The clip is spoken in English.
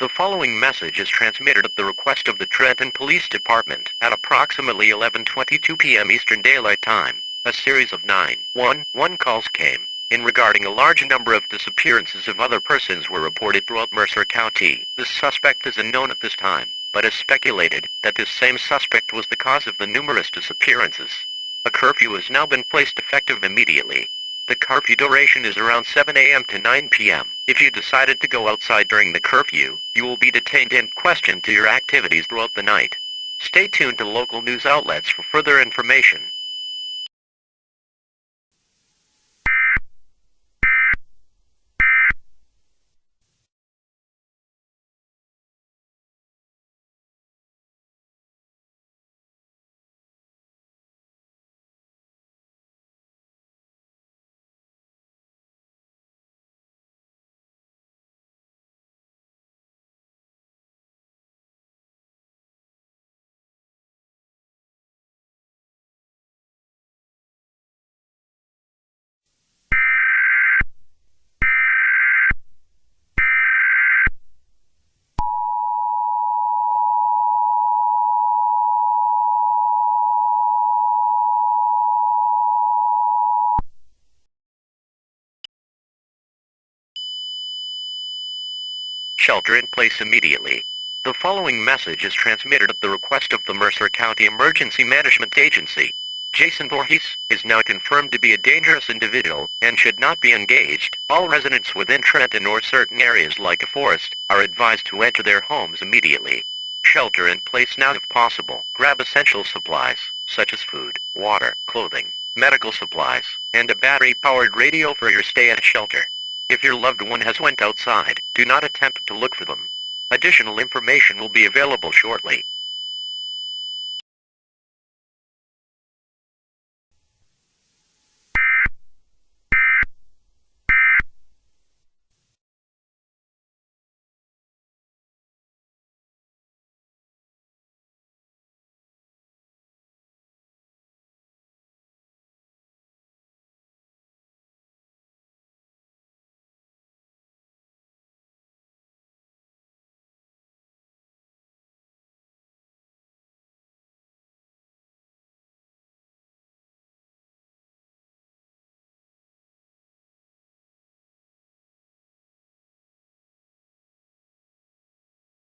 The following message is transmitted at the request of the Trenton Police Department at approximately 11:22 p.m. Eastern Daylight Time. A series of 911 calls came in regarding a large number of disappearances of other persons were reported throughout Mercer County. The suspect is unknown at this time, but is speculated that this same suspect was the cause of the numerous disappearances. A curfew has now been placed effective immediately. The curfew duration is around 7 a.m. to 9 p.m. If you decided to go outside during the curfew, you will be detained and questioned to your activities throughout the night. Stay tuned to local news outlets for further information. Shelter in place immediately. The following message is transmitted at the request of the Mercer County Emergency Management Agency. Jason Voorhees is now confirmed to be a dangerous individual and should not be engaged. All residents within Trenton or certain areas like a forest are advised to enter their homes immediately. Shelter in place now if possible. Grab essential supplies, such as food, water, clothing, medical supplies, and a battery-powered radio for your stay at shelter. If your loved one has went outside, do not attempt to look for them. Additional information will be available shortly.